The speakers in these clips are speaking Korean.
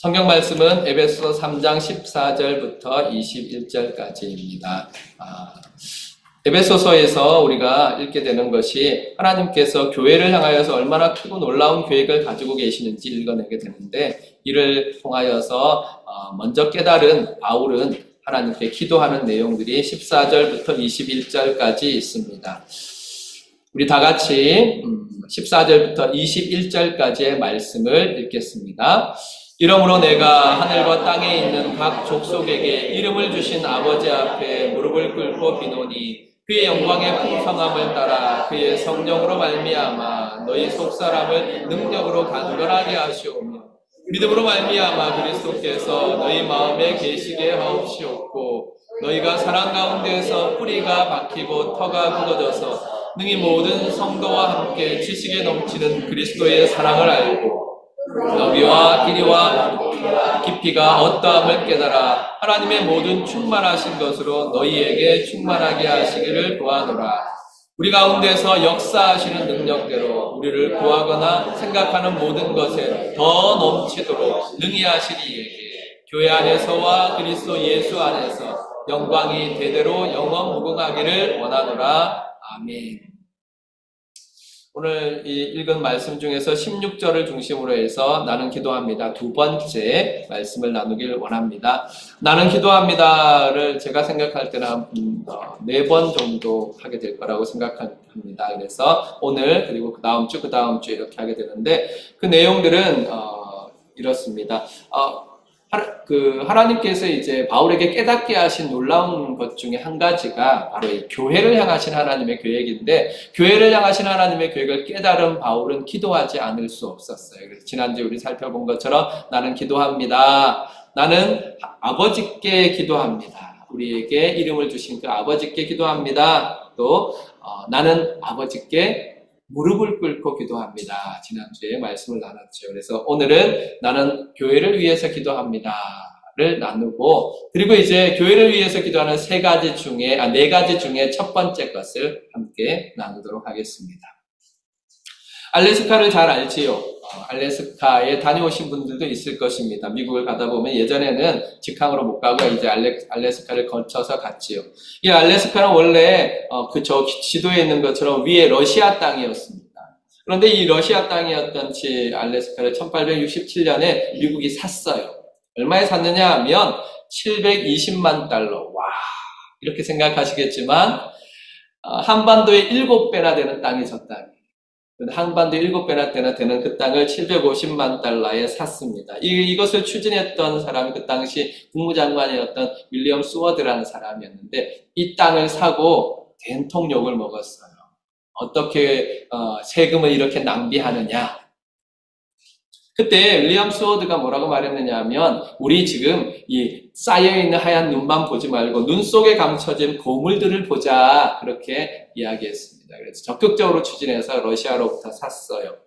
성경 말씀은 에베소 3장 14절부터 21절까지입니다. 에베소서에서 우리가 읽게 되는 것이 하나님께서 교회를 향하여서 얼마나 크고 놀라운 계획을 가지고 계시는지 읽어내게 되는데, 이를 통하여서 먼저 깨달은 바울은 하나님께 기도하는 내용들이 14절부터 21절까지 있습니다. 우리 다 같이 14절부터 21절까지의 말씀을 읽겠습니다. 이러므로 내가 하늘과 땅에 있는 각 족속에게 이름을 주신 아버지 앞에 무릎을 꿇고 비노니 그의 영광의 풍성함을 따라 그의 성령으로 말미암아 너희 속사람을 능력으로 강건하게 하시오며 믿음으로 말미암아 그리스도께서 너희 마음에 계시게 하옵시옵고 너희가 사랑 가운데에서 뿌리가 박히고 터가 굳어져서 능히 모든 성도와 함께 지식에 넘치는 그리스도의 사랑을 알고 너비와 길이와 깊이가 어떠함을 깨달아 하나님의 모든 충만하신 것으로 너희에게 충만하게 하시기를 구하노라. 우리 가운데서 역사하시는 능력대로 우리를 구하거나 생각하는 모든 것에 더 넘치도록 능히 하시리에게 교회 안에서와 그리스도 예수 안에서 영광이 대대로 영원 무궁하기를 원하노라. 아멘. 오늘 이 읽은 말씀 중에서 16절을 중심으로 해서 나는 기도합니다. 두 번째 말씀을 나누길 원합니다. 나는 기도합니다를 제가 생각할 때는 한 4번 정도 하게 될 거라고 생각합니다. 그래서 오늘 그리고 그 다음 주 이렇게 하게 되는데, 그 내용들은 이렇습니다. 하나님께서 이제 바울에게 깨닫게 하신 놀라운 것 중에 한 가지가 바로 이 교회를 향하신 하나님의 계획인데, 교회를 향하신 하나님의 계획을 깨달은 바울은 기도하지 않을 수 없었어요. 그래서 지난주에 우리 살펴본 것처럼 나는 기도합니다. 나는 아버지께 기도합니다. 우리에게 이름을 주신 그 아버지께 기도합니다. 또 나는 아버지께 무릎을 꿇고 기도합니다. 지난주에 말씀을 나눴죠. 그래서 오늘은 나는 교회를 위해서 기도합니다를 나누고, 그리고 이제 교회를 위해서 기도하는 4가지 중에 첫 번째 것을 함께 나누도록 하겠습니다. 알래스카를 잘 알지요? 알래스카에 다녀오신 분들도 있을 것입니다. 미국을 가다 보면 예전에는 직항으로 못 가고 이제 알래스카를 거쳐서 갔지요. 이 알래스카는 원래 저 지도에 있는 것처럼 위에 러시아 땅이었습니다. 그런데 이 러시아 땅이었던 알래스카를 1867년에 미국이 샀어요. 얼마에 샀느냐 하면 $720만. 와, 이렇게 생각하시겠지만 한반도의 7배나 되는 땅이 저 땅이에요. 한반도 7배나 되는 그 땅을 $750만 샀습니다. 이것을 추진했던 사람이 그 당시 국무장관이었던 윌리엄 스워드라는 사람이었는데, 이 땅을 사고 된통 욕을 먹었어요. 어떻게 세금을 이렇게 낭비하느냐. 그때 윌리엄 스워드가 뭐라고 말했느냐 하면, 우리 지금 이 쌓여있는 하얀 눈만 보지 말고 눈 속에 감춰진 보물들을 보자, 그렇게 이야기했습니다. 그래서 적극적으로 추진해서 러시아로부터 샀어요.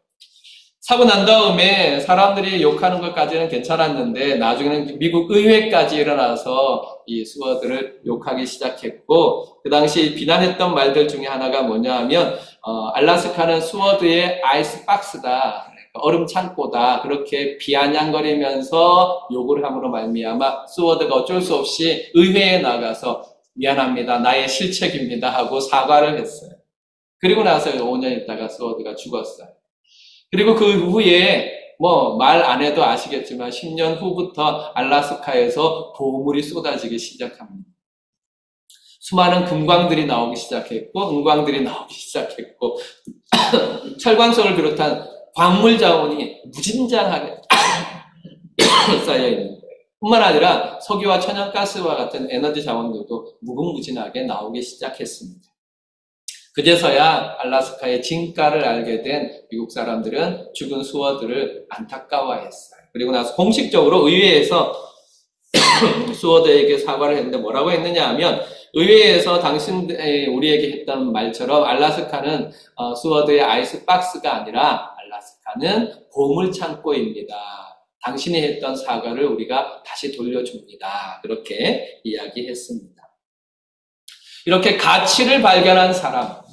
사고 난 다음에 사람들이 욕하는 것까지는 괜찮았는데, 나중에는 미국 의회까지 일어나서 이 스워드를 욕하기 시작했고, 그 당시 비난했던 말들 중에 하나가 뭐냐 하면 알래스카는 스워드의 아이스박스다, 얼음 창고다, 그렇게 비아냥거리면서 욕을 함으로 말미암아 스워드가 어쩔 수 없이 의회에 나가서 미안합니다, 나의 실책입니다 하고 사과를 했어요. 그리고 나서 5년 있다가 스워드가 죽었어요. 그리고 그 후에 말 안 해도 아시겠지만 10년 후부터 알래스카에서 보물이 쏟아지기 시작합니다. 수많은 금광들이 나오기 시작했고, 은광들이 나오기 시작했고, 철광석을 비롯한 광물 자원이 무진장하게 쌓여있는 거예요. 뿐만 아니라 석유와 천연가스와 같은 에너지 자원들도 무궁무진하게 나오기 시작했습니다. 그제서야 알래스카의 진가를 알게 된 미국 사람들은 죽은 스워드를 안타까워했어요. 그리고 나서 공식적으로 의회에서 스워드에게 사과를 했는데, 뭐라고 했느냐 하면, 의회에서 당신들이 우리에게 했던 말처럼 알래스카는 스워드의 아이스박스가 아니라 알래스카는 보물창고입니다. 당신이 했던 사과를 우리가 다시 돌려줍니다. 그렇게 이야기했습니다. 이렇게 가치를 발견한 사람,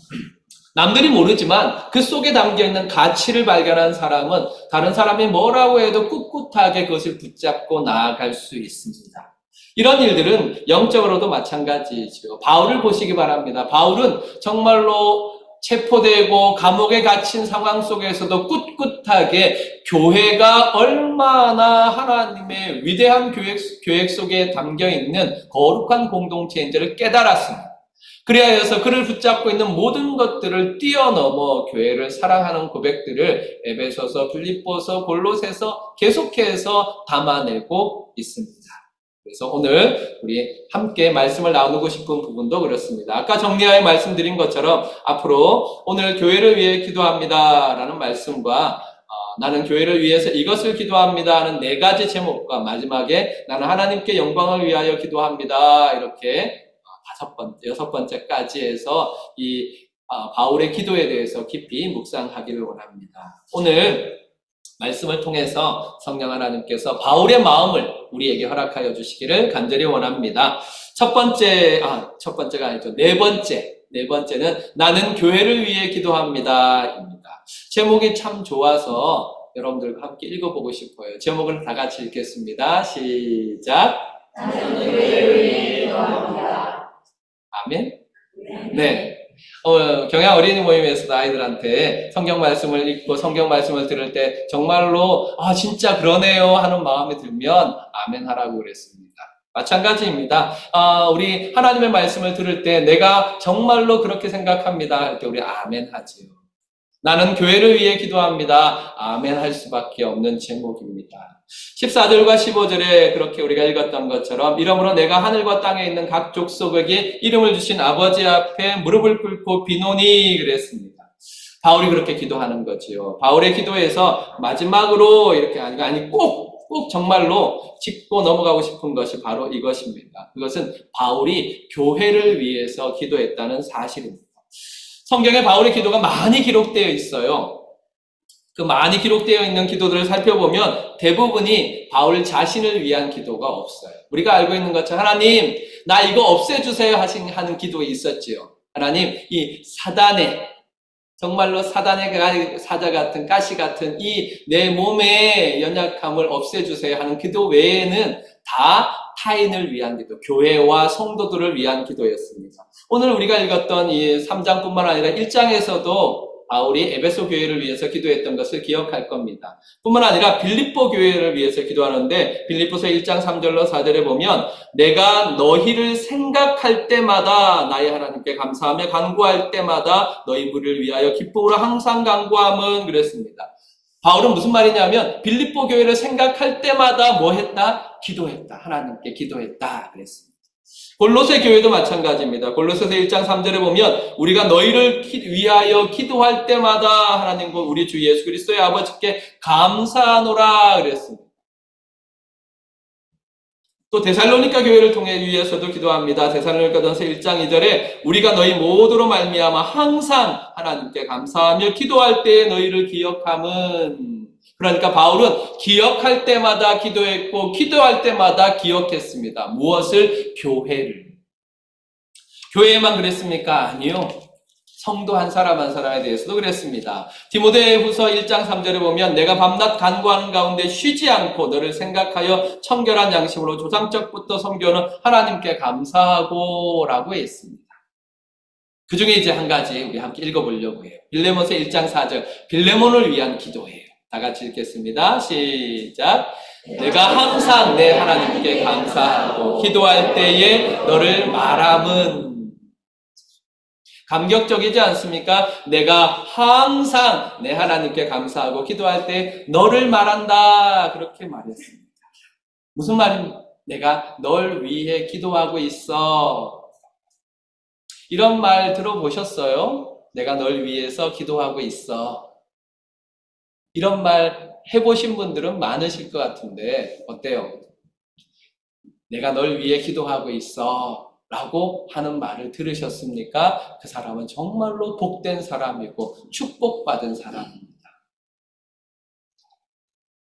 남들이 모르지만 그 속에 담겨있는 가치를 발견한 사람은 다른 사람이 뭐라고 해도 꿋꿋하게 그것을 붙잡고 나아갈 수 있습니다. 이런 일들은 영적으로도 마찬가지죠. 바울을 보시기 바랍니다. 바울은 정말로 체포되고 감옥에 갇힌 상황 속에서도 꿋꿋하게 교회가 얼마나 하나님의 위대한 계획 속에 담겨있는 거룩한 공동체인지를 깨달았습니다. 그리하여서 그를 붙잡고 있는 모든 것들을 뛰어넘어 교회를 사랑하는 고백들을 에베소서, 빌립보서, 골로새서 계속해서 담아내고 있습니다. 그래서 오늘 우리 함께 말씀을 나누고 싶은 부분도 그렇습니다. 아까 정리하여 말씀드린 것처럼 앞으로 오늘 교회를 위해 기도합니다 라는 말씀과 나는 교회를 위해서 이것을 기도합니다 하는 4가지 제목과 마지막에 나는 하나님께 영광을 위하여 기도합니다 이렇게 5번째, 6번째까지 해서 이 바울의 기도에 대해서 깊이 묵상하기를 원합니다. 오늘 말씀을 통해서 성령 하나님께서 바울의 마음을 우리에게 허락하여 주시기를 간절히 원합니다. 첫 번째가 아니죠. 네 번째는 나는 교회를 위해 기도합니다 입니다. 제목이 참 좋아서 여러분들과 함께 읽어보고 싶어요. 제목을 다 같이 읽겠습니다. 시작. 나는 교회를 위해 기도합니다. 아멘? 네. 경양 어린이 모임에서도 아이들한테 성경 말씀을 읽고 성경 말씀을 들을 때 정말로 진짜 그러네요 하는 마음이 들면 아멘 하라고 그랬습니다. 마찬가지입니다. 우리 하나님의 말씀을 들을 때 내가 정말로 그렇게 생각합니다 할 때 우리 아멘 하지요. 나는 교회를 위해 기도합니다. 아멘 할 수밖에 없는 제목입니다. 14절과 15절에 그렇게 우리가 읽었던 것처럼 이러므로 내가 하늘과 땅에 있는 각 족속에게 이름을 주신 아버지 앞에 무릎을 꿇고 비노니 그랬습니다. 바울이 그렇게 기도하는 거지요. 바울의 기도에서 마지막으로 이렇게 꼭 정말로 짚고 넘어가고 싶은 것이 바로 이것입니다. 그것은 바울이 교회를 위해서 기도했다는 사실입니다. 성경에 바울의 기도가 많이 기록되어 있어요. 그 많이 기록되어 있는 기도들을 살펴보면 대부분이 바울 자신을 위한 기도가 없어요. 우리가 알고 있는 것처럼 하나님 나 이거 없애주세요 하는 기도가 있었지요. 하나님 이 정말로 사단의 사자 같은 가시 같은 이 내 몸의 연약함을 없애주세요 하는 기도 외에는 다 타인을 위한 기도, 교회와 성도들을 위한 기도였습니다. 오늘 우리가 읽었던 이 3장뿐만 아니라 1장에서도 바울이 에베소 교회를 위해서 기도했던 것을 기억할 겁니다. 뿐만 아니라 빌립보 교회를 위해서 기도하는데 빌립보서 1장 3절로 4절에 보면 내가 너희를 생각할 때마다 나의 하나님께 감사하며 간구할 때마다 너희 무리를 위하여 기쁨으로 항상 간구함은 그랬습니다. 바울은 무슨 말이냐면 빌립보 교회를 생각할 때마다 뭐 했다? 기도했다. 하나님께 기도했다 그랬습니다. 골로새 교회도 마찬가지입니다. 골로새서 1장 3절에 보면 우리가 너희를 위하여 기도할 때마다 하나님과 우리 주 예수 그리스도의 아버지께 감사하노라 그랬습니다. 또 데살로니가 교회를 통해 위해서도 기도합니다. 데살로니가전서 1장 2절에 우리가 너희 모두로 말미암아 항상 하나님께 감사하며 기도할 때에 너희를 기억함은 그러니까 바울은 기억할 때마다 기도했고 기도할 때마다 기억했습니다. 무엇을? 교회를. 교회에만 그랬습니까? 아니요. 성도 한 사람 한 사람에 대해서도 그랬습니다. 디모데후서 1장 3절에 보면 내가 밤낮 간구하는 가운데 쉬지 않고 너를 생각하여 청결한 양심으로 조상적부터 섬겨오는 하나님께 감사하고 라고 했습니다. 그 중에 이제 한 가지 우리 함께 읽어보려고 해요. 빌레몬서 1장 4절 빌레몬을 위한 기도예요. 다 같이 읽겠습니다. 시작. 내가 항상 내 하나님께 감사하고 기도할 때에 너를 말함은 감격적이지 않습니까? 내가 항상 내 하나님께 감사하고 기도할 때 너를 말한다 그렇게 말했습니다. 무슨 말입니까? 내가 널 위해 기도하고 있어. 이런 말 들어보셨어요? 내가 널 위해서 기도하고 있어. 이런 말 해보신 분들은 많으실 것 같은데 어때요? 내가 널 위해 기도하고 있어 라고 하는 말을 들으셨습니까? 그 사람은 정말로 복된 사람이고 축복받은 사람입니다.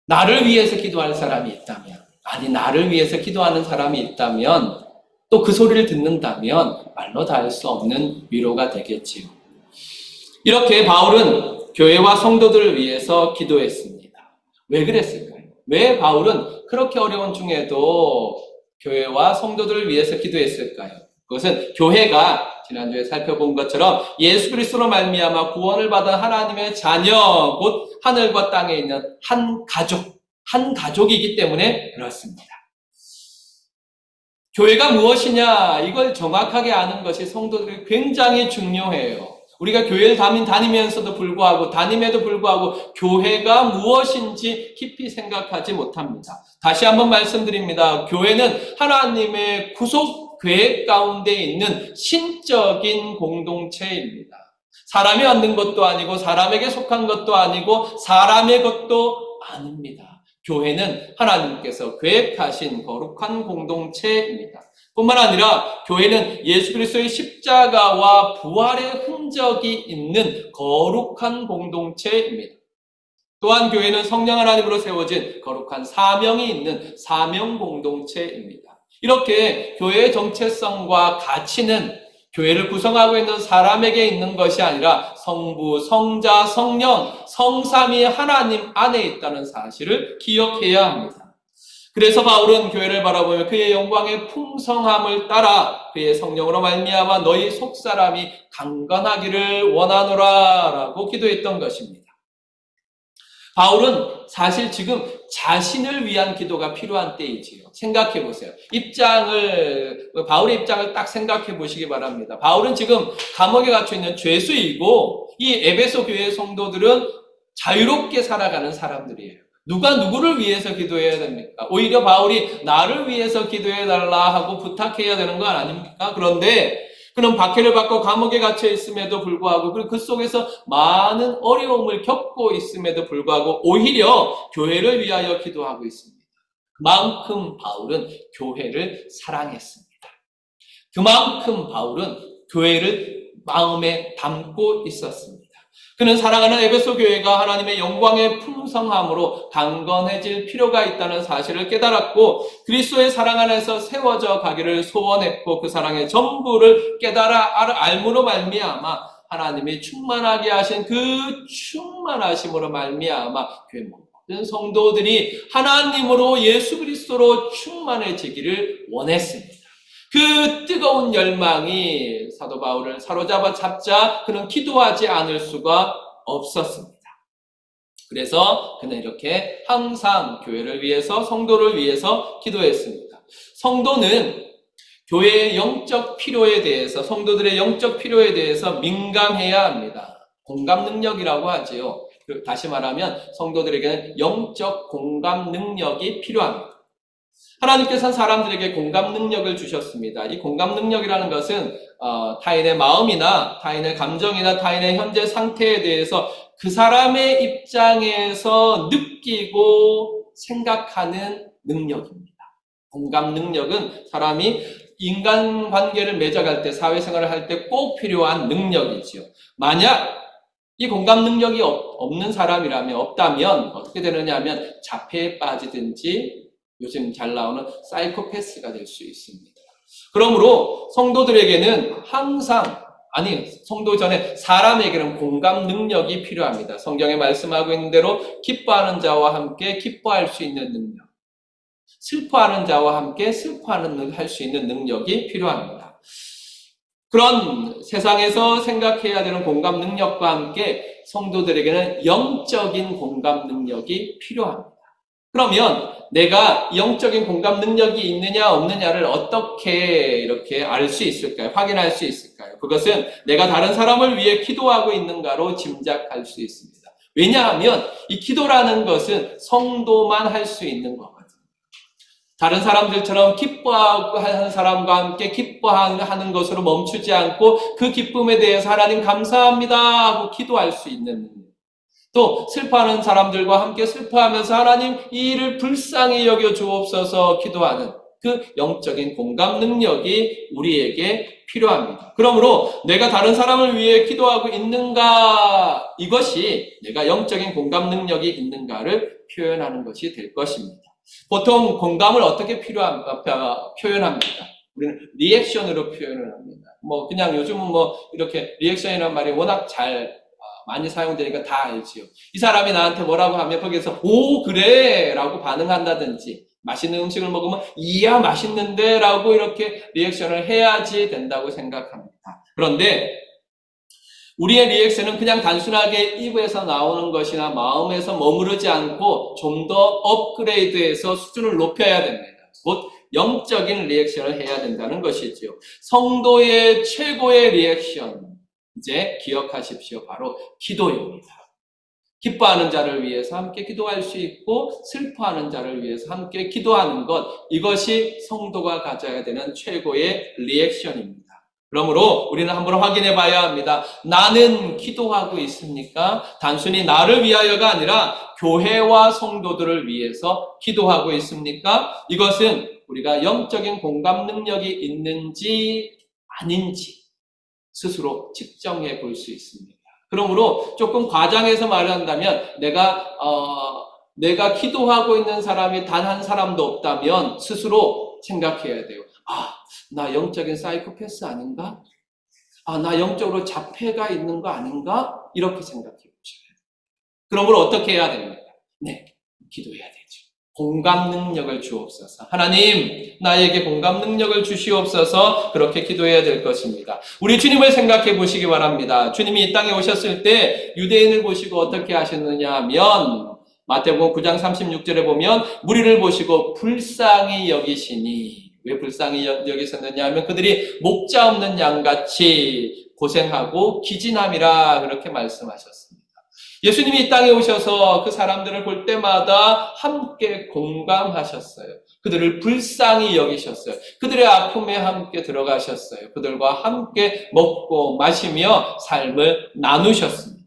나를 위해서 기도하는 사람이 있다면 나를 위해서 기도하는 사람이 있다면 또 그 소리를 듣는다면 말로 다 할 수 없는 위로가 되겠지요. 이렇게 바울은 교회와 성도들을 위해서 기도했습니다. 왜 그랬을까요? 왜 바울은 그렇게 어려운 중에도 교회와 성도들을 위해서 기도했을까요? 그것은 교회가 지난주에 살펴본 것처럼 예수 그리스도로 말미암아 구원을 받은 하나님의 자녀, 곧 하늘과 땅에 있는 한 가족이기 때문에 그렇습니다. 교회가 무엇이냐, 이걸 정확하게 아는 것이 성도들이 굉장히 중요해요. 우리가 교회를 다니면서도 불구하고, 다님에도 불구하고 교회가 무엇인지 깊이 생각하지 못합니다. 다시 한번 말씀드립니다. 교회는 하나님의 구속 계획 가운데 있는 신적인 공동체입니다. 사람이 만든 것도 아니고, 사람에게 속한 것도 아니고, 사람의 것도 아닙니다. 교회는 하나님께서 계획하신 거룩한 공동체입니다. 뿐만 아니라 교회는 예수 그리스도의 십자가와 부활의 흔적이 있는 거룩한 공동체입니다. 또한 교회는 성령 하나님으로 세워진 거룩한 사명이 있는 사명 공동체입니다. 이렇게 교회의 정체성과 가치는 교회를 구성하고 있는 사람에게 있는 것이 아니라 성부, 성자, 성령, 성삼위 하나님 안에 있다는 사실을 기억해야 합니다. 그래서 바울은 교회를 바라보며 그의 영광의 풍성함을 따라 그의 성령으로 말미암아 너희 속사람이 강건하기를 원하노라 라고 기도했던 것입니다. 바울은 사실 지금 자신을 위한 기도가 필요한 때이지요. 생각해 보세요. 바울의 입장을 딱 생각해 보시기 바랍니다. 바울은 지금 감옥에 갇혀 있는 죄수이고, 이 에베소 교회의 성도들은 자유롭게 살아가는 사람들이에요. 누가 누구를 위해서 기도해야 됩니까? 오히려 바울이 나를 위해서 기도해달라 하고 부탁해야 되는 건 아닙니까? 그런데 그는 박해를 받고 감옥에 갇혀 있음에도 불구하고, 그리고 그 속에서 많은 어려움을 겪고 있음에도 불구하고 오히려 교회를 위하여 기도하고 있습니다. 그만큼 바울은 교회를 사랑했습니다. 그만큼 바울은 교회를 마음에 담고 있었습니다. 그는 사랑하는 에베소 교회가 하나님의 영광의 풍성함으로 강건해질 필요가 있다는 사실을 깨달았고, 그리스도의 사랑 안에서 세워져 가기를 소원했고, 그 사랑의 전부를 깨달아 알므로 말미암아 하나님이 충만하게 하신 그 충만하심으로 말미암아 교회 모든 성도들이 하나님으로 예수 그리스도로 충만해지기를 원했습니다. 그 뜨거운 열망이 사도 바울을 잡자 그는 기도하지 않을 수가 없었습니다. 그래서 그는 이렇게 항상 교회를 위해서, 성도를 위해서 기도했습니다. 성도는 교회의 영적 필요에 대해서, 성도들의 영적 필요에 대해서 민감해야 합니다. 공감 능력이라고 하지요. 다시 말하면 성도들에게는 영적 공감 능력이 필요합니다. 하나님께서는 사람들에게 공감 능력을 주셨습니다. 이 공감 능력이라는 것은 타인의 마음이나 타인의 감정이나 타인의 현재 상태에 대해서 그 사람의 입장에서 느끼고 생각하는 능력입니다. 공감 능력은 사람이 인간관계를 맺어갈 때, 사회생활을 할 때 꼭 필요한 능력이지요. 만약 이 공감 능력이 없다면 어떻게 되느냐 하면 자폐에 빠지든지 요즘 잘 나오는 사이코패스가 될 수 있습니다. 그러므로 성도들에게는 성도 전에 사람에게는 공감 능력이 필요합니다. 성경에 말씀하고 있는 대로 기뻐하는 자와 함께 기뻐할 수 있는 능력, 슬퍼하는 자와 함께 할 수 있는 능력이 필요합니다. 그런 세상에서 생각해야 되는 공감 능력과 함께 성도들에게는 영적인 공감 능력이 필요합니다. 그러면 내가 영적인 공감 능력이 있느냐 없느냐를 어떻게 이렇게 알 수 있을까요? 확인할 수 있을까요? 그것은 내가 다른 사람을 위해 기도하고 있는가로 짐작할 수 있습니다. 왜냐하면 이 기도라는 것은 성도만 할 수 있는 거거든요. 다른 사람들처럼 기뻐하는 사람과 함께 기뻐하는 것으로 멈추지 않고 그 기쁨에 대해서 하나님 감사합니다 하고 기도할 수 있는 능력. 또 슬퍼하는 사람들과 함께 슬퍼하면서 하나님 이 일을 불쌍히 여겨 주옵소서 기도하는 그 영적인 공감 능력이 우리에게 필요합니다. 그러므로 내가 다른 사람을 위해 기도하고 있는가, 이것이 내가 영적인 공감 능력이 있는가를 표현하는 것이 될 것입니다. 보통 공감을 어떻게 표현합니까? 우리는 리액션으로 표현을 합니다. 그냥 요즘은 이렇게 리액션이라는 말이 워낙 잘 많이 사용되니까 다 알지요. 이 사람이 나한테 뭐라고 하면 거기에서 오 그래 라고 반응한다든지 맛있는 음식을 먹으면 이야 맛있는데 라고 이렇게 리액션을 해야지 된다고 생각합니다. 그런데 우리의 리액션은 그냥 단순하게 입에서 나오는 것이나 마음에서 머무르지 않고 좀 더 업그레이드해서 수준을 높여야 됩니다. 곧 영적인 리액션을 해야 된다는 것이지요. 성도의 최고의 리액션, 이제 기억하십시오. 바로 기도입니다. 기뻐하는 자를 위해서 함께 기도할 수 있고 슬퍼하는 자를 위해서 함께 기도하는 것, 이것이 성도가 가져야 되는 최고의 리액션입니다. 그러므로 우리는 한번 확인해 봐야 합니다. 나는 기도하고 있습니까? 단순히 나를 위하여가 아니라 교회와 성도들을 위해서 기도하고 있습니까? 이것은 우리가 영적인 공감 능력이 있는지 아닌지 스스로 측정해 볼 수 있습니다. 그러므로 조금 과장해서 말한다면 내가 기도하고 있는 사람이 단 한 사람도 없다면 스스로 생각해야 돼요. 나 영적인 사이코패스 아닌가? 나 영적으로 자폐가 있는 거 아닌가? 이렇게 생각해 보셔요. 그러므로 어떻게 해야 됩니까? 네, 기도해야 되죠. 공감 능력을 주옵소서. 하나님, 나에게 공감 능력을 주시옵소서. 그렇게 기도해야 될 것입니다. 우리 주님을 생각해 보시기 바랍니다. 주님이 이 땅에 오셨을 때 유대인을 보시고 어떻게 하셨느냐 하면 마태복음 9장 36절에 보면 무리를 보시고 불쌍히 여기시니, 왜 불쌍히 여기셨느냐 하면 그들이 목자 없는 양같이 고생하고 기진함이라 그렇게 말씀하셨습니다. 예수님이 이 땅에 오셔서 그 사람들을 볼 때마다 함께 공감하셨어요. 그들을 불쌍히 여기셨어요. 그들의 아픔에 함께 들어가셨어요. 그들과 함께 먹고 마시며 삶을 나누셨습니다.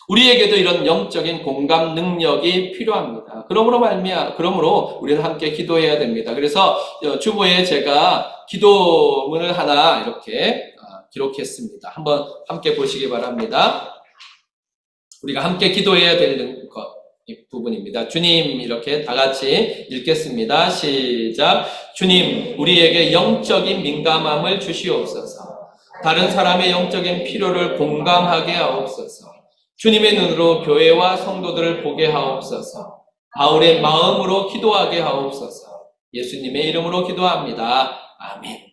우리에게도 이런 영적인 공감 능력이 필요합니다. 그러므로 우리는 함께 기도해야 됩니다. 그래서 주보에 제가 기도문을 하나 이렇게 기록했습니다. 한번 함께 보시기 바랍니다. 우리가 함께 기도해야 될 부분입니다. 주님, 이렇게 다 같이 읽겠습니다. 시작. 주님, 우리에게 영적인 민감함을 주시옵소서. 다른 사람의 영적인 필요를 공감하게 하옵소서. 주님의 눈으로 교회와 성도들을 보게 하옵소서. 바울의 마음으로 기도하게 하옵소서. 예수님의 이름으로 기도합니다. 아멘.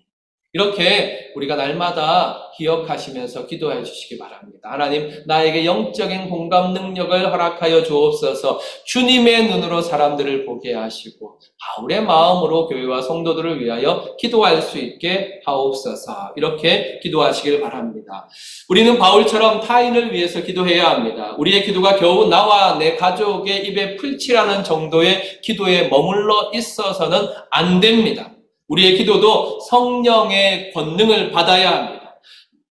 이렇게 우리가 날마다 기억하시면서 기도해 주시기 바랍니다. 하나님, 나에게 영적인 공감 능력을 허락하여 주옵소서. 주님의 눈으로 사람들을 보게 하시고 바울의 마음으로 교회와 성도들을 위하여 기도할 수 있게 하옵소서. 이렇게 기도하시길 바랍니다. 우리는 바울처럼 타인을 위해서 기도해야 합니다. 우리의 기도가 겨우 나와 내 가족의 입에 풀칠하는 정도의 기도에 머물러 있어서는 안 됩니다. 우리의 기도도 성령의 권능을 받아야 합니다.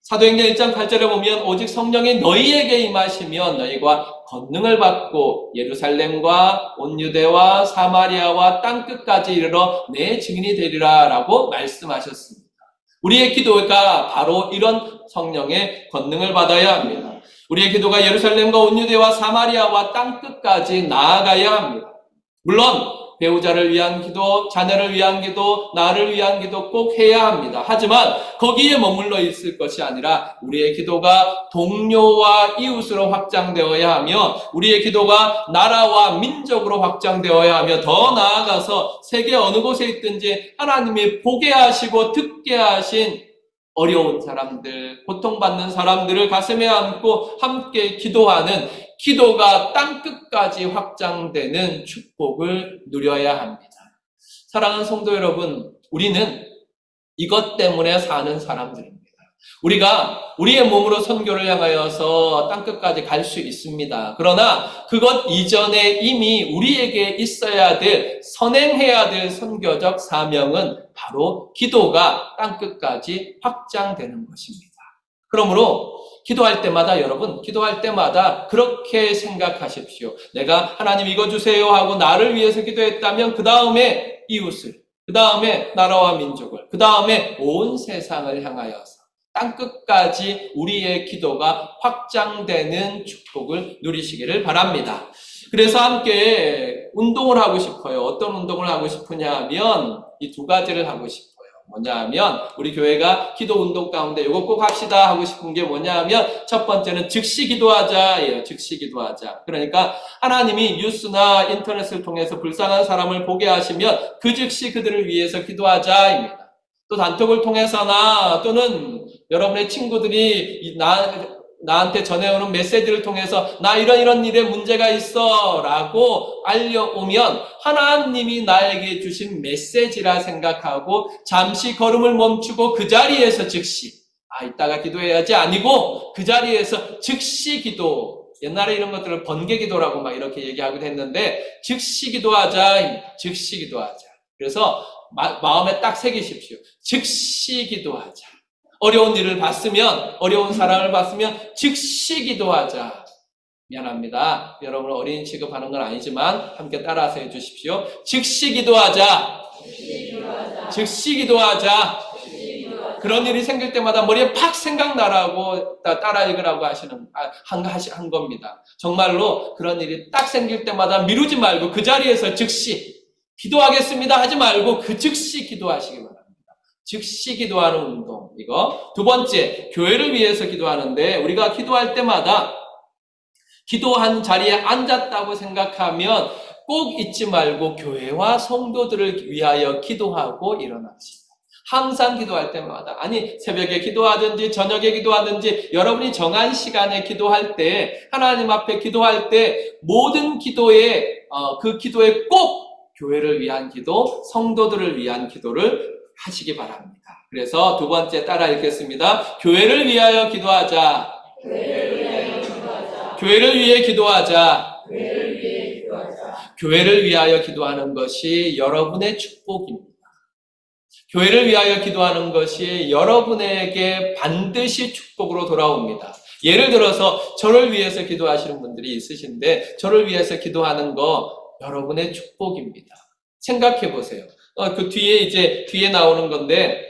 사도행전 1장 8절에 보면 오직 성령이 너희에게 임하시면 너희가 권능을 받고 예루살렘과 온 유대와 사마리아와 땅끝까지 이르러 내 증인이 되리라 라고 말씀하셨습니다. 우리의 기도가 바로 이런 성령의 권능을 받아야 합니다. 우리의 기도가 예루살렘과 온 유대와 사마리아와 땅끝까지 나아가야 합니다. 물론 배우자를 위한 기도, 자녀를 위한 기도, 나를 위한 기도 꼭 해야 합니다. 하지만 거기에 머물러 있을 것이 아니라 우리의 기도가 동료와 이웃으로 확장되어야 하며 우리의 기도가 나라와 민족으로 확장되어야 하며 더 나아가서 세계 어느 곳에 있든지 하나님이 보게 하시고 듣게 하신 어려운 사람들, 고통받는 사람들을 가슴에 안고 함께 기도하는 기도가 땅끝까지 확장되는 축복을 누려야 합니다. 사랑하는 성도 여러분, 우리는 이것 때문에 사는 사람들입니다. 우리가 우리의 몸으로 선교를 향하여서 땅끝까지 갈 수 있습니다. 그러나 그것 이전에 이미 우리에게 있어야 될, 선행해야 될 선교적 사명은 바로 기도가 땅끝까지 확장되는 것입니다. 그러므로 기도할 때마다 여러분, 기도할 때마다 그렇게 생각하십시오. 내가 하나님 이거 주세요 하고 나를 위해서 기도했다면 그 다음에 이웃을, 그 다음에 나라와 민족을, 그 다음에 온 세상을 향하여서 땅끝까지 우리의 기도가 확장되는 축복을 누리시기를 바랍니다. 그래서 함께 운동을 하고 싶어요. 어떤 운동을 하고 싶으냐 하면 이 두 가지를 하고 싶어요. 뭐냐 하면 우리 교회가 기도 운동 가운데 이거 꼭 합시다 하고 싶은 게 뭐냐 하면 첫 번째는 즉시 기도하자예요. 즉시 기도하자. 그러니까 하나님이 뉴스나 인터넷을 통해서 불쌍한 사람을 보게 하시면 그 즉시 그들을 위해서 기도하자입니다. 또 단톡을 통해서나 또는 여러분의 친구들이 나한테 전해오는 메시지를 통해서 나 이런 일에 문제가 있어 라고 알려오면 하나님이 나에게 주신 메시지라 생각하고 잠시 걸음을 멈추고 그 자리에서 즉시 이따가 기도해야지 아니고 그 자리에서 즉시 기도. 옛날에 이런 것들을 번개 기도라고 막 이렇게 얘기하기도 했는데 즉시 기도하자. 즉시 기도하자. 그래서 마음에 딱 새기십시오. 즉시 기도하자. 어려운 일을 봤으면, 어려운 사랑을 봤으면 즉시 기도하자. 미안합니다. 여러분을 어린이 취급하는 건 아니지만 함께 따라서 해주십시오. 즉시 기도하자. 즉시 기도하자. 그런 일이 생길 때마다 머리에 팍 생각나라고 따라 읽으라고 한 겁니다. 정말로 그런 일이 딱 생길 때마다 미루지 말고 그 자리에서 즉시 기도하겠습니다 하지 말고 그 즉시 기도하시기 바랍니다. 즉시 기도하는 운동, 이거. 두 번째, 교회를 위해서 기도하는데 우리가 기도할 때마다 기도한 자리에 앉았다고 생각하면 꼭 잊지 말고 교회와 성도들을 위하여 기도하고 일어나십시오. 항상 기도할 때마다, 아니 새벽에 기도하든지 저녁에 기도하든지 여러분이 정한 시간에 기도할 때, 하나님 앞에 기도할 때 모든 기도에 그 기도에 꼭 교회를 위한 기도, 성도들을 위한 기도를 하시기 바랍니다. 그래서 두 번째 따라 읽겠습니다. 교회를 위하여 기도하자. 교회를 위하여 기도하자. 교회를 위해 기도하자. 교회를 위해 기도하자. 교회를 위하여 기도하는 것이 여러분의 축복입니다. 교회를 위하여 기도하는 것이 여러분에게 반드시 축복으로 돌아옵니다. 예를 들어서 저를 위해서 기도하시는 분들이 있으신데 저를 위해서 기도하는 거 여러분의 축복입니다. 생각해 보세요. 그 뒤에 나오는 건데,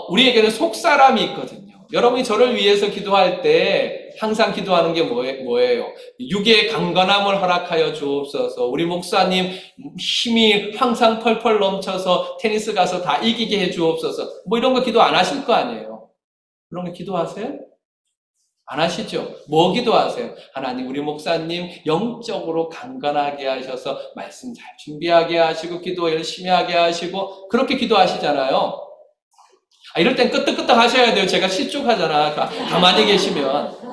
우리에게는 속사람이 있거든요. 여러분이 저를 위해서 기도할 때 항상 기도하는 게 뭐예요? 육의 강건함을 허락하여 주옵소서. 우리 목사님 힘이 항상 펄펄 넘쳐서 테니스 가서 다 이기게 해 주옵소서. 뭐 이런 거 기도 안 하실 거 아니에요? 그런 거 기도하세요? 안 하시죠? 뭐 기도하세요? 하나님, 우리 목사님 영적으로 강건하게 하셔서 말씀 잘 준비하게 하시고 기도 열심히 하게 하시고 그렇게 기도하시잖아요. 이럴 땐 끄떡끄떡 하셔야 돼요. 제가 실족하잖아. 가만히 계시면.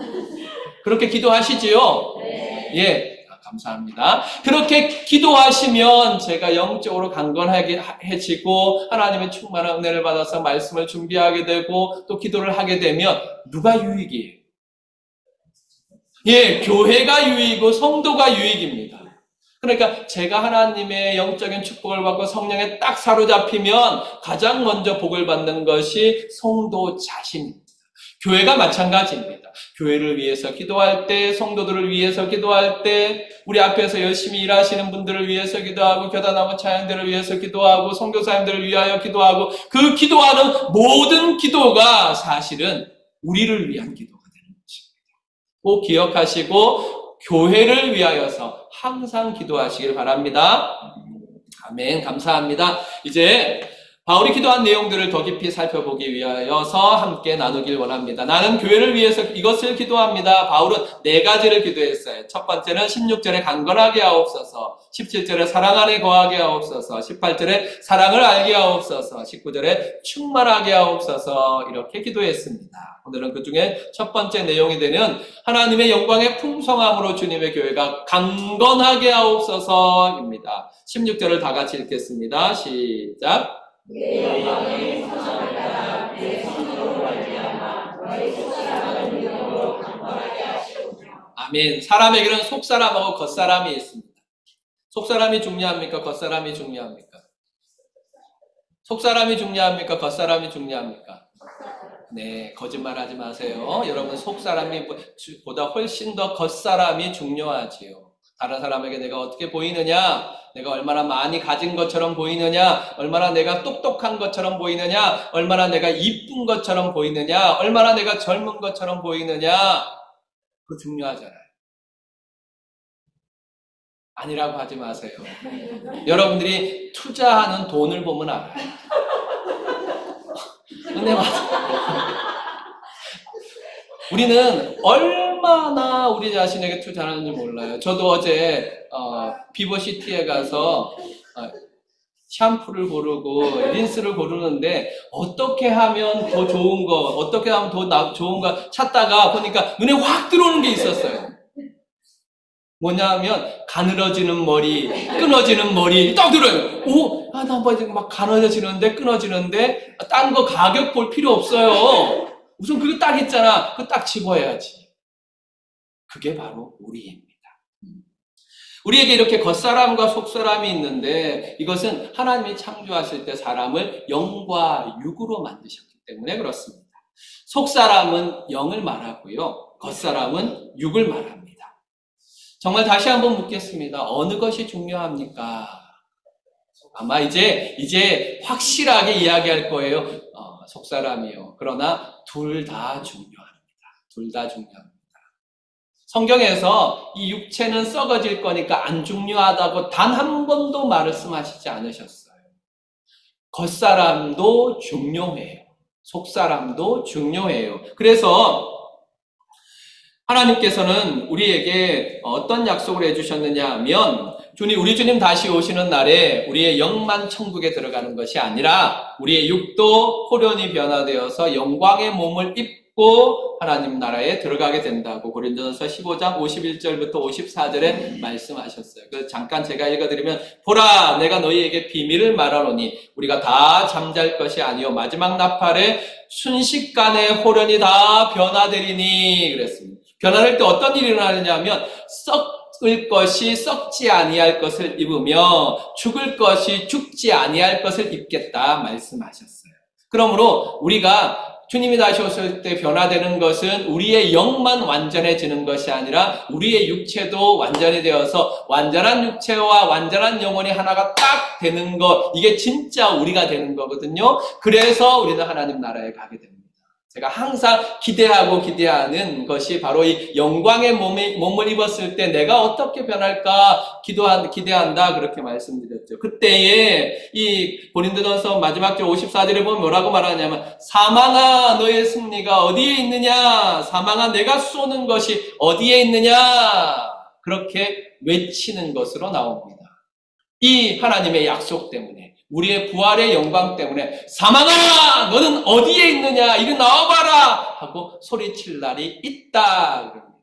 그렇게 기도하시지요? 네. 예. 감사합니다. 그렇게 기도하시면 제가 영적으로 강건하게 해지고 하나님의 충만한 은혜를 받아서 말씀을 준비하게 되고 또 기도를 하게 되면 누가 유익이에요? 예, 교회가 유익이고 성도가 유익입니다. 그러니까 제가 하나님의 영적인 축복을 받고 성령에 딱 사로잡히면 가장 먼저 복을 받는 것이 성도 자신입니다. 교회가 마찬가지입니다. 교회를 위해서 기도할 때, 성도들을 위해서 기도할 때, 우리 앞에서 열심히 일하시는 분들을 위해서 기도하고, 교단하고 차양들을 위해서 기도하고, 선교사님들을 위하여 기도하고, 그 기도하는 모든 기도가 사실은 우리를 위한 기도가 되는 것입니다. 꼭 기억하시고, 교회를 위하여서 항상 기도하시길 바랍니다. 아멘. 감사합니다. 이제 바울이 기도한 내용들을 더 깊이 살펴보기 위하여서 함께 나누길 원합니다. 나는 교회를 위해서 이것을 기도합니다. 바울은 4가지를 기도했어요. 첫 번째는 16절에 강건하게 하옵소서, 17절에 사랑 안에 거하게 하옵소서, 18절에 사랑을 알게 하옵소서, 19절에 충만하게 하옵소서, 이렇게 기도했습니다. 오늘은 그 중에 첫 번째 내용이 되는 하나님의 영광의 풍성함으로 주님의 교회가 강건하게 하옵소서입니다. 16절을 다 같이 읽겠습니다. 시작. 내 영광의 풍성함을 따라 내 성도로 말미암아 너희 속사람을 능력으로 강건하게 하시오며. 아멘. 사람에게는 속사람하고 겉사람이 있습니다. 속사람이 중요합니까? 겉사람이 중요합니까? 속사람이 중요합니까? 겉사람이 중요합니까? 네, 거짓말하지 마세요. 여러분, 속사람이 보다 훨씬 더 겉사람이 중요하지요. 다른 사람에게 내가 어떻게 보이느냐, 내가 얼마나 많이 가진 것처럼 보이느냐, 얼마나 내가 똑똑한 것처럼 보이느냐, 얼마나 내가 이쁜 것처럼 보이느냐, 얼마나 내가 젊은 것처럼 보이느냐, 그거 중요하잖아요. 아니라고 하지 마세요. 여러분들이 투자하는 돈을 보면 알아요. 은혜 받아. 우리는 얼마나 우리 자신에게 투자하는지 몰라요. 저도 어제 비버시티에 가서 샴푸를 고르고 린스를 고르는데 어떻게 하면 더 좋은 거, 어떻게 하면 더 좋은 거 찾다가 보니까 눈에 확 들어오는 게 있었어요. 뭐냐면 가늘어지는 머리, 끊어지는 머리 딱 들어요. 오, 나 한번 막 가늘어지는데 끊어지는데 딴 거 가격 볼 필요 없어요. 우선 그거 딱 있잖아. 그거 딱 집어야지. 그게 바로 우리입니다. 우리에게 이렇게 겉사람과 속사람이 있는데 이것은 하나님이 창조하실 때 사람을 영과 육으로 만드셨기 때문에 그렇습니다. 속사람은 영을 말하고요. 겉사람은 육을 말합니다. 정말 다시 한번 묻겠습니다. 어느 것이 중요합니까? 아마 이제 확실하게 이야기할 거예요. 속사람이요. 그러나 둘 다 중요합니다. 둘 다 중요합니다. 성경에서 이 육체는 썩어질 거니까 안 중요하다고 단 한 번도 말씀하시지 않으셨어요. 겉사람도 중요해요. 속사람도 중요해요. 그래서 하나님께서는 우리에게 어떤 약속을 해주셨느냐 하면 우리 주님 다시 오시는 날에 우리의 영만 천국에 들어가는 것이 아니라 우리의 육도 호련히 변화되어서 영광의 몸을 입고 하나님 나라에 들어가게 된다고 고린도전서 15장 51절부터 54절에 말씀하셨어요. 그래서 잠깐 제가 읽어드리면 보라 내가 너희에게 비밀을 말하노니 우리가 다 잠잘 것이 아니요 마지막 나팔에 순식간에 호련히 다 변화되리니 그랬습니다. 변화될 때 어떤 일이 일어나느냐 하면 썩을 것이 썩지 아니할 것을 입으며 죽을 것이 죽지 아니할 것을 입겠다 말씀하셨어요. 그러므로 우리가 주님이 다시 오실 때 변화되는 것은 우리의 영만 완전해지는 것이 아니라 우리의 육체도 완전히 되어서 완전한 육체와 완전한 영혼이 하나가 딱 되는 것, 이게 진짜 우리가 되는 거거든요. 그래서 우리는 하나님 나라에 가게 됩니다. 제가 항상 기대하는 것이 바로 이 영광의 몸을 입었을 때 내가 어떻게 변할까 기대한다 그렇게 말씀드렸죠. 그때에 이 고린도전서 마지막 절 54절에 보면 뭐라고 말하냐면 사망아 너의 승리가 어디에 있느냐, 사망아 내가 쏘는 것이 어디에 있느냐 그렇게 외치는 것으로 나옵니다. 이 하나님의 약속 때문에 우리의 부활의 영광 때문에 사망아 너는 어디에 있느냐 이리 나와봐라 하고 소리칠 날이 있다 그럽니다.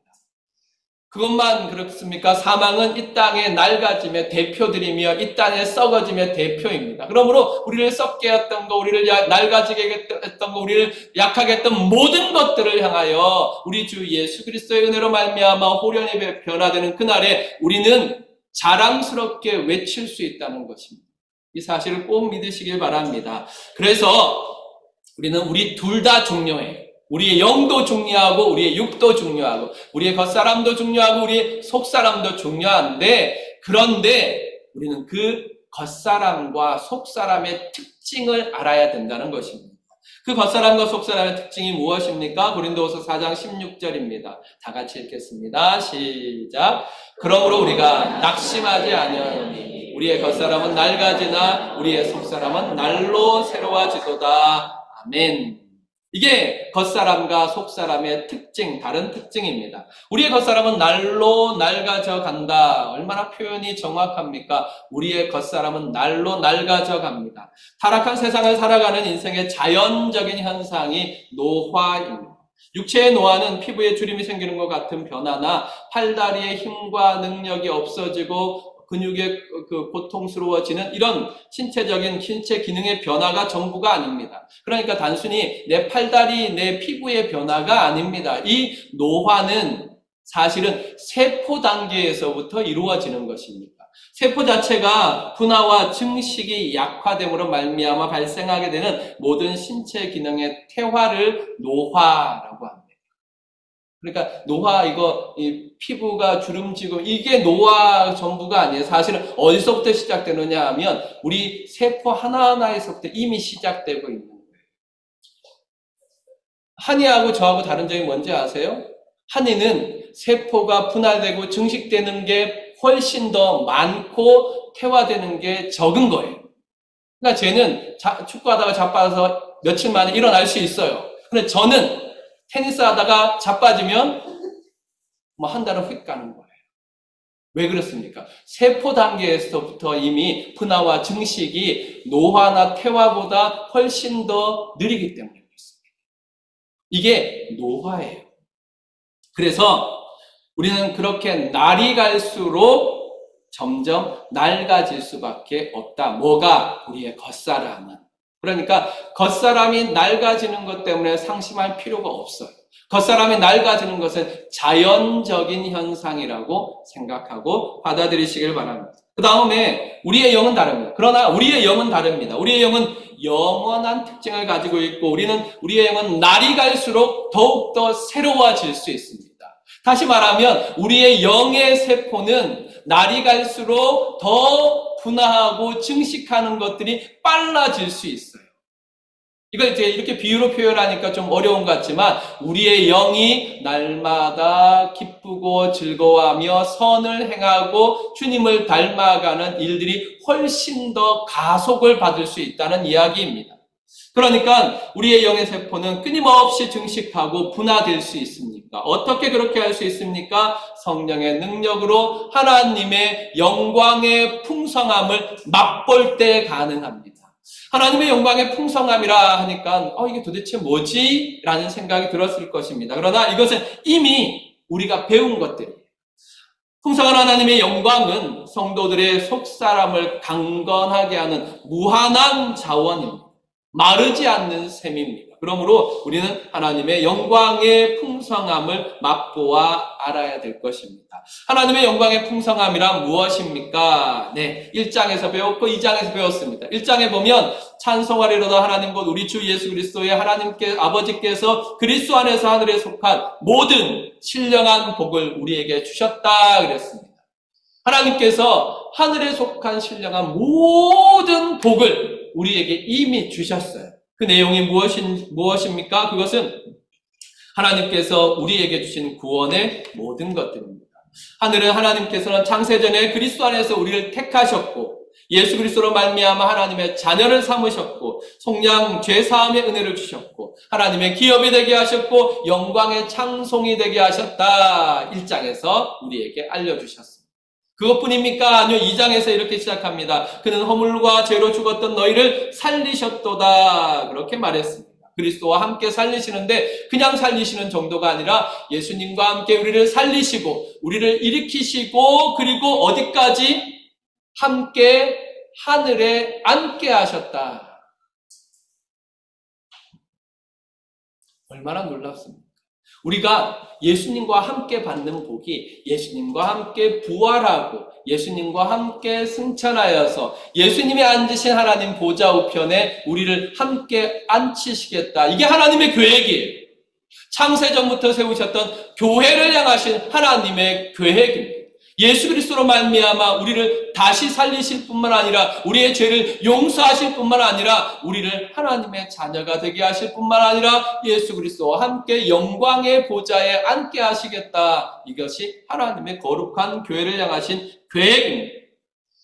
그것만 그렇습니까? 사망은 이 땅의 낡아짐의 대표들이며 이 땅에 썩어짐의 대표입니다. 그러므로 우리를 썩게 했던 거, 우리를 낡아지게 했던 거, 우리를 약하게 했던 모든 것들을 향하여 우리 주 예수 그리스도의 은혜로 말미암아 호련히 변화되는 그날에 우리는 자랑스럽게 외칠 수 있다는 것입니다. 이 사실을 꼭 믿으시길 바랍니다. 그래서 우리 둘 다 중요해요. 우리의 영도 중요하고 우리의 육도 중요하고 우리의 겉사람도 중요하고 우리의 속사람도 중요한데 그런데 우리는 그 겉사람과 속사람의 특징을 알아야 된다는 것입니다. 그 겉사람과 속사람의 특징이 무엇입니까? 고린도후서 4장 16절입니다. 다 같이 읽겠습니다. 시작. 그러므로 우리가 낙심하지 아니하노니 우리의 겉사람은 낡아지나 우리의 속사람은 날로 새로워지도다. 아멘. 이게 겉사람과 속사람의 특징, 다른 특징입니다. 우리의 겉사람은 날로 낡아져 간다. 얼마나 표현이 정확합니까? 우리의 겉사람은 날로 낡아져 갑니다. 타락한 세상을 살아가는 인생의 자연적인 현상이 노화입니다. 육체의 노화는 피부에 주름이 생기는 것 같은 변화나 팔다리의 힘과 능력이 없어지고 근육이 고통스러워지는 이런 신체 기능의 변화가 전부가 아닙니다. 그러니까 단순히 내 팔다리, 내 피부의 변화가 아닙니다. 이 노화는 사실은 세포 단계에서부터 이루어지는 것입니다. 세포 자체가 분화와 증식이 약화됨으로 말미암아 발생하게 되는 모든 신체 기능의 퇴화를 노화라고 합니다. 그러니까 노화 이 피부가 주름지고 이게 노화 전부가 아니에요. 사실은 어디서부터 시작되느냐 하면 우리 세포 하나하나에서부터 이미 시작되고 있는 거예요. 한의하고 저하고 다른 점이 뭔지 아세요? 한의는 세포가 분할되고 증식되는 게 훨씬 더 많고 태화되는 게 적은 거예요. 그러니까 쟤는 축구하다가 자빠져서 며칠 만에 일어날 수 있어요. 근데 저는 테니스 하다가 자빠지면 뭐 한 달은 휙 가는 거예요. 왜 그렇습니까? 세포 단계에서부터 이미 분화와 증식이 노화나 태화보다 훨씬 더 느리기 때문에 그렇습니다. 이게 노화예요. 그래서 우리는 그렇게 날이 갈수록 점점 낡아질 수밖에 없다. 뭐가? 우리의 겉사람은. 그러니까 겉사람이 낡아지는 것 때문에 상심할 필요가 없어요. 겉사람이 낡아지는 것은 자연적인 현상이라고 생각하고 받아들이시길 바랍니다. 그 다음에 우리의 영은 다릅니다. 그러나 우리의 영은 다릅니다. 우리의 영은 영원한 특징을 가지고 있고 우리의 영은 날이 갈수록 더욱더 새로워질 수 있습니다. 다시 말하면 우리의 영의 세포는 날이 갈수록 더 분화하고 증식하는 것들이 빨라질 수 있어요. 이걸 이제 이렇게 비유로 표현하니까 좀 어려운 것 같지만 우리의 영이 날마다 기쁘고 즐거워하며 선을 행하고 주님을 닮아가는 일들이 훨씬 더 가속을 받을 수 있다는 이야기입니다. 그러니까 우리의 영의 세포는 끊임없이 증식하고 분화될 수 있습니까? 어떻게 그렇게 할 수 있습니까? 성령의 능력으로 하나님의 영광의 풍성함을 맛볼 때 가능합니다. 하나님의 영광의 풍성함이라 하니까 이게 도대체 뭐지? 라는 생각이 들었을 것입니다. 그러나 이것은 이미 우리가 배운 것들이에요. 풍성한 하나님의 영광은 성도들의 속사람을 강건하게 하는 무한한 자원입니다. 마르지 않는 셈입니다. 그러므로 우리는 하나님의 영광의 풍성함을 맛보아 알아야 될 것입니다. 하나님의 영광의 풍성함이란 무엇입니까? 네, 1장에서 배웠고 2장에서 배웠습니다. 1장에 보면 찬송하리로다 하나님 곧 우리 주 예수 그리스도의 아버지께서 그리스도 안에서 하늘에 속한 모든 신령한 복을 우리에게 주셨다 그랬습니다. 하나님께서 하늘에 속한 신령한 모든 복을 우리에게 이미 주셨어요. 그 내용이 무엇입니까? 그것은 하나님께서 우리에게 주신 구원의 모든 것들입니다. 하늘은 하나님께서는 창세전에 그리스도 안에서 우리를 택하셨고 예수 그리스도로 말미암아 하나님의 자녀를 삼으셨고 속량 죄사함의 은혜를 주셨고 하나님의 기업이 되게 하셨고 영광의 창송이 되게 하셨다. 1장에서 우리에게 알려주셨습니다. 그것뿐입니까? 아니요. 2장에서 이렇게 시작합니다. 그는 허물과 죄로 죽었던 너희를 살리셨도다. 그렇게 말했습니다. 그리스도와 함께 살리시는데 그냥 살리시는 정도가 아니라 예수님과 함께 우리를 살리시고 우리를 일으키시고 그리고 어디까지? 함께 하늘에 앉게 하셨다. 얼마나 놀랍습니까? 우리가 예수님과 함께 받는 복이 예수님과 함께 부활하고 예수님과 함께 승천하여서 예수님이 앉으신 하나님 보좌 우편에 우리를 함께 앉히시겠다. 이게 하나님의 계획이에요. 창세전부터 세우셨던 교회를 향하신 하나님의 계획입니다. 예수 그리스도로 말미암아 우리를 다시 살리실 뿐만 아니라 우리의 죄를 용서하실 뿐만 아니라 우리를 하나님의 자녀가 되게 하실 뿐만 아니라 예수 그리스도와 함께 영광의 보좌에 앉게 하시겠다. 이것이 하나님의 거룩한 교회를 향하신 계획입니다.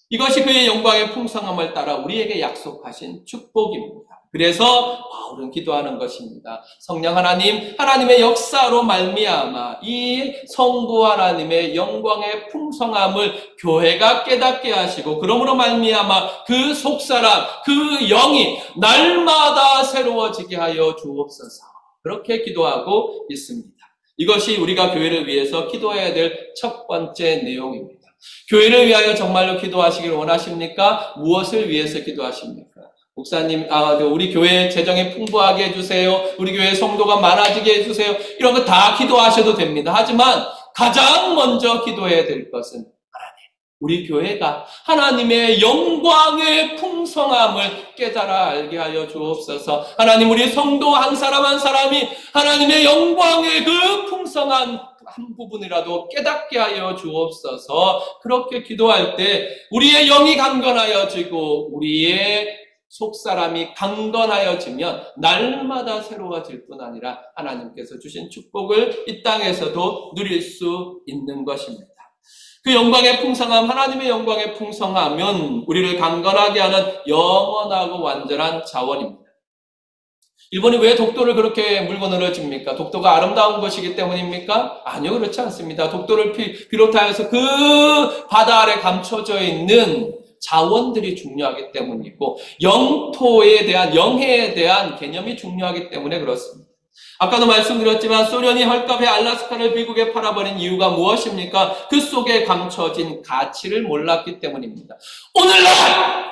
이것이 그의 영광의 풍성함을 따라 우리에게 약속하신 축복입니다. 그래서 바울은 기도하는 것입니다. 성령 하나님, 하나님의 역사로 말미암아 이 성부 하나님의 영광의 풍성함을 교회가 깨닫게 하시고 그러므로 말미암아 그 속사람, 그 영이 날마다 새로워지게 하여 주옵소서. 그렇게 기도하고 있습니다. 이것이 우리가 교회를 위해서 기도해야 될 첫 번째 내용입니다. 교회를 위하여 정말로 기도하시길 원하십니까? 무엇을 위해서 기도하십니까? 목사님, 우리 교회 재정이 풍부하게 해주세요. 우리 교회 성도가 많아지게 해주세요. 이런 거 다 기도하셔도 됩니다. 하지만 가장 먼저 기도해야 될 것은 하나님, 우리 교회가 하나님의 영광의 풍성함을 깨달아 알게 하여 주옵소서. 하나님, 우리 성도 한 사람 한 사람이 하나님의 영광의 그 풍성한 한 부분이라도 깨닫게 하여 주옵소서. 그렇게 기도할 때 우리의 영이 강건하여지고 우리의 속사람이 강건하여지면 날마다 새로워질 뿐 아니라 하나님께서 주신 축복을 이 땅에서도 누릴 수 있는 것입니다. 그 영광의 풍성함, 하나님의 영광의 풍성함은 우리를 강건하게 하는 영원하고 완전한 자원입니다. 일본이 왜 독도를 그렇게 물고 늘어집니까? 독도가 아름다운 것이기 때문입니까? 아니요, 그렇지 않습니다. 독도를 비롯하여서 그 바다 아래 감춰져 있는 자원들이 중요하기 때문이고, 영토에 대한, 영해에 대한 개념이 중요하기 때문에 그렇습니다. 아까도 말씀드렸지만 소련이 헐값에 알래스카를 미국에 팔아버린 이유가 무엇입니까? 그 속에 감춰진 가치를 몰랐기 때문입니다. 오늘날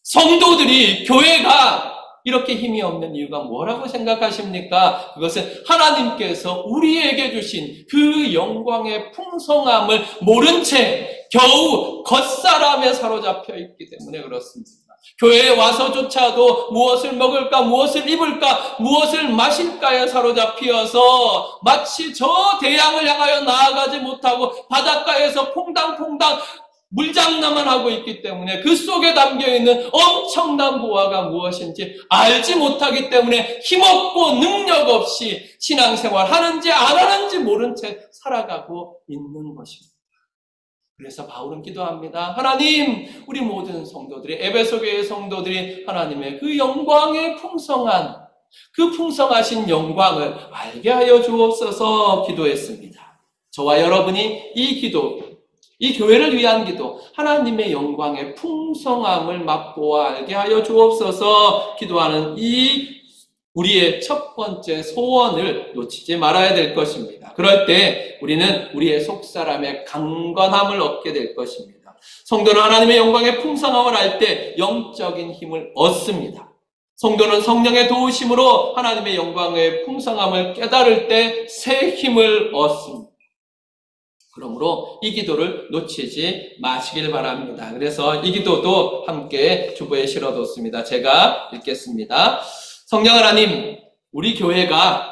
성도들이, 교회가 이렇게 힘이 없는 이유가 뭐라고 생각하십니까? 그것은 하나님께서 우리에게 주신 그 영광의 풍성함을 모른 채 겨우 겉사람에 사로잡혀 있기 때문에 그렇습니다. 교회에 와서조차도 무엇을 먹을까, 무엇을 입을까, 무엇을 마실까에 사로잡히어서 마치 저 대양을 향하여 나아가지 못하고 바닷가에서 퐁당퐁당 물장난만 하고 있기 때문에 그 속에 담겨있는 엄청난 보화가 무엇인지 알지 못하기 때문에 힘없고 능력 없이 신앙생활 하는지 안 하는지 모른 채 살아가고 있는 것입니다. 그래서 바울은 기도합니다. 하나님, 우리 모든 성도들이, 에베소 교회의 성도들이 하나님의 그 영광의 풍성한, 그 풍성하신 영광을 알게 하여 주옵소서 기도했습니다. 저와 여러분이 이 기도, 이 교회를 위한 기도, 하나님의 영광의 풍성함을 맛보아 알게 하여 주옵소서 기도하는 이 우리의 첫 번째 소원을 놓치지 말아야 될 것입니다. 그럴 때 우리는 우리의 속사람의 강건함을 얻게 될 것입니다. 성도는 하나님의 영광의 풍성함을 알 때 영적인 힘을 얻습니다. 성도는 성령의 도우심으로 하나님의 영광의 풍성함을 깨달을 때 새 힘을 얻습니다. 그러므로 이 기도를 놓치지 마시길 바랍니다. 그래서 이 기도도 함께 주보에 실어뒀습니다. 제가 읽겠습니다. 성령 하나님, 우리 교회가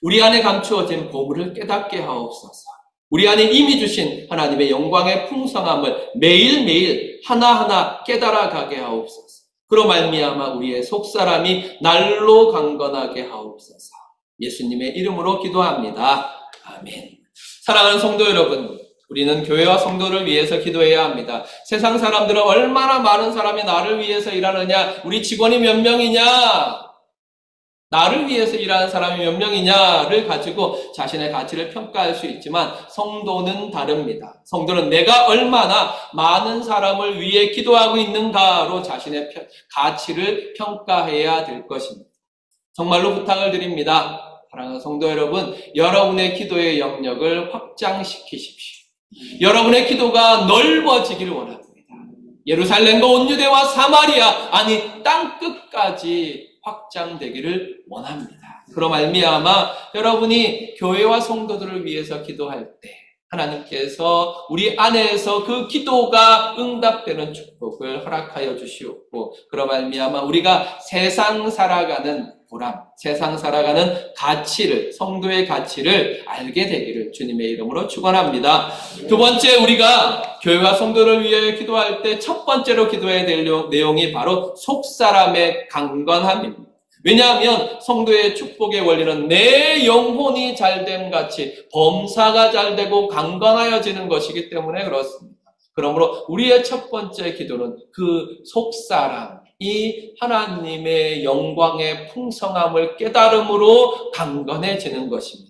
우리 안에 감추어진 보물을 깨닫게 하옵소서. 우리 안에 이미 주신 하나님의 영광의 풍성함을 매일매일 하나하나 깨달아가게 하옵소서. 그로 말미암아 우리의 속사람이 날로 강건하게 하옵소서. 예수님의 이름으로 기도합니다. 아멘. 사랑하는 성도 여러분, 우리는 교회와 성도를 위해서 기도해야 합니다. 세상 사람들은 얼마나 많은 사람이 나를 위해서 일하느냐, 우리 직원이 몇 명이냐, 나를 위해서 일하는 사람이 몇 명이냐를 가지고 자신의 가치를 평가할 수 있지만 성도는 다릅니다. 성도는 내가 얼마나 많은 사람을 위해 기도하고 있는가로 자신의 가치를 평가해야 될 것입니다. 정말로 부탁을 드립니다. 사랑하는 성도 여러분, 여러분의 기도의 영역을 확장시키십시오. 여러분의 기도가 넓어지기를 원합니다. 예루살렘과 온 유대와 사마리아, 아니 땅끝까지 확장되기를 원합니다. 그로 말미암아 여러분이 교회와 성도들을 위해서 기도할 때 하나님께서 우리 안에서 그 기도가 응답되는 축복을 허락하여 주시옵고, 그로 말미암아 우리가 세상 살아가는 보람, 세상 살아가는 가치를, 성도의 가치를 알게 되기를 주님의 이름으로 축원합니다. 두 번째, 우리가 교회와 성도를 위해 기도할 때 첫 번째로 기도해야 될 내용이 바로 속사람의 강건함입니다. 왜냐하면 성도의 축복의 원리는 내 영혼이 잘됨 같이 범사가 잘되고 강건하여지는 것이기 때문에 그렇습니다. 그러므로 우리의 첫 번째 기도는 그 속사람, 이 하나님의 영광의 풍성함을 깨달음으로 강건해지는 것입니다.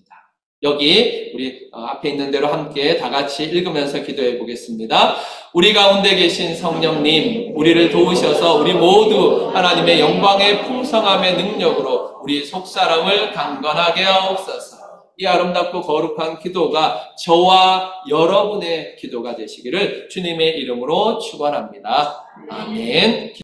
여기 우리 앞에 있는 대로 함께 다 같이 읽으면서 기도해 보겠습니다. 우리 가운데 계신 성령님, 우리를 도우셔서 우리 모두 하나님의 영광의 풍성함의 능력으로 우리 속사람을 강건하게 하옵소서. 이 아름답고 거룩한 기도가 저와 여러분의 기도가 되시기를 주님의 이름으로 축원합니다. 아멘.